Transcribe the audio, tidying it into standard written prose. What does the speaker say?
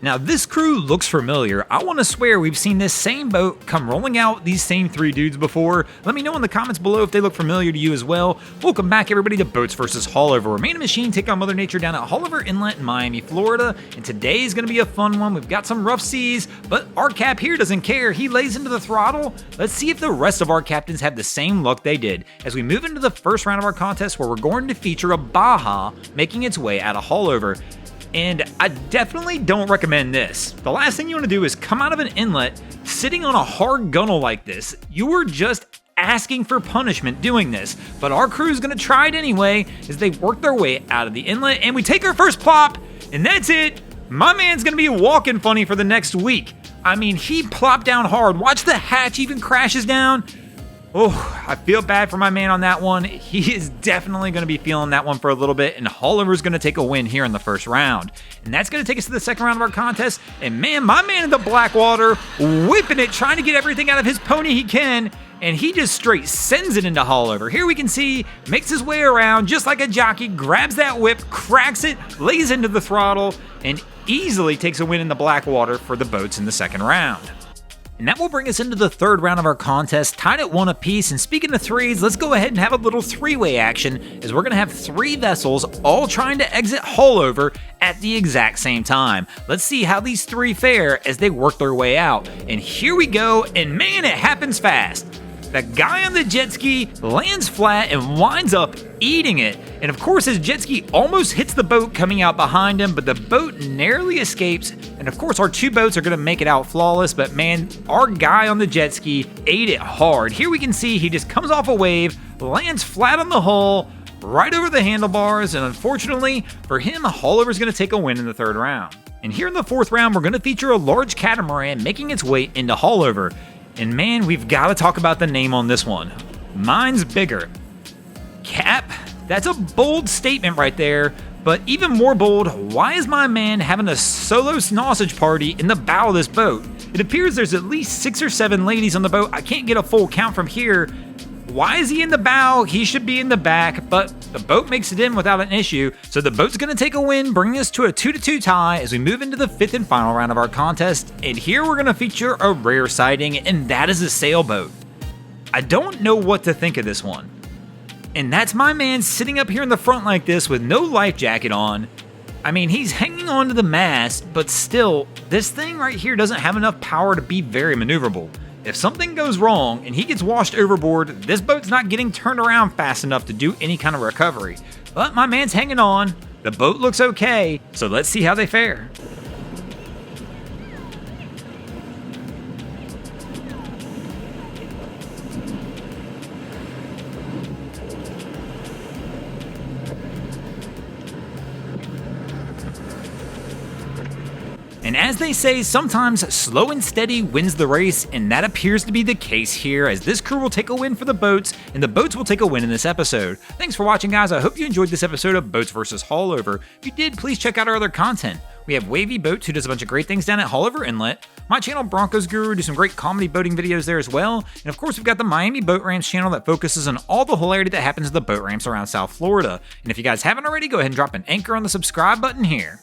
Now this crew looks familiar. I want to swear we've seen this same boat come rolling out these same three dudes before. Let me know in the comments below if they look familiar to you as well. Welcome back everybody to Boats vs. Haulover, where Man and Machine take on Mother Nature down at Haulover Inlet in Miami, Florida. And today is going to be a fun one. We've got some rough seas, but our cap here doesn't care. He lays into the throttle. Let's see if the rest of our captains have the same luck they did as we move into the first round of our contest, where we're going to feature a Baja making its way out of Haulover. And I definitely don't recommend this. The last thing you want to do is come out of an inlet sitting on a hard gunnel like this. You are just asking for punishment doing this. But our crew's going to try it anyway as they work their way out of the inlet. And we take our first plop, and that's it. My man's going to be walking funny for the next week. I mean, he plopped down hard. Watch the hatch even crashes down. Oh, I feel bad for my man on that one. He is definitely going to be feeling that one for a little bit, and Haulover's going to take a win here in the first round. And that's going to take us to the second round of our contest, and man, my man in the black water, whipping it, trying to get everything out of his pony he can, and he just straight sends it into Haulover. Here we can see, makes his way around just like a jockey, grabs that whip, cracks it, lays into the throttle, and easily takes a win in the black water for the boats in the second round. And that will bring us into the third round of our contest, tied at 1 apiece. And speaking of threes, let's go ahead and have a little three-way action, as we're going to have 3 vessels all trying to exit Haulover at the exact same time. Let's see how these 3 fare as they work their way out. And here we go, and man, it happens fast. The guy on the jet ski lands flat and winds up eating it. And of course, his jet ski almost hits the boat coming out behind him, but the boat narrowly escapes. And of course, our 2 boats are going to make it out flawless, but man, our guy on the jet ski ate it hard. Here we can see he just comes off a wave, lands flat on the hull, right over the handlebars, and unfortunately for him, Haulover's going to take a win in the third round. And here in the fourth round, we're going to feature a large catamaran making its way into Haulover. And man, we've got to talk about the name on this one. Mine's bigger. Cap, that's a bold statement right there, but even more bold, why is my man having a solo sausage party in the bow of this boat? It appears there's at least 6 or 7 ladies on the boat. I can't get a full count from here. Why is he in the bow? He should be in the back, but the boat makes it in without an issue. So the boat's going to take a win, bringing us to a 2-2 tie as we move into the 5th and final round of our contest. And here we're going to feature a rare sighting, and that is a sailboat. I don't know what to think of this one. And that's my man sitting up here in the front like this with no life jacket on. I mean, he's hanging on to the mast, but still, this thing right here doesn't have enough power to be very maneuverable. If something goes wrong and he gets washed overboard, this boat's not getting turned around fast enough to do any kind of recovery. But my man's hanging on, the boat looks okay, so let's see how they fare. And as they say, sometimes slow and steady wins the race, and that appears to be the case here, as this crew will take a win for the boats, and the boats will take a win in this episode. Thanks for watching, guys. I hope you enjoyed this episode of Boats vs. Haulover. If you did, please check out our other content. We have Wavy Boats, who does a bunch of great things down at Haulover Inlet. My channel, Broncos Guru, do some great comedy boating videos there as well. And of course, we've got the Miami Boat Ramps channel that focuses on all the hilarity that happens at the boat ramps around South Florida. And if you guys haven't already, go ahead and drop an anchor on the subscribe button here.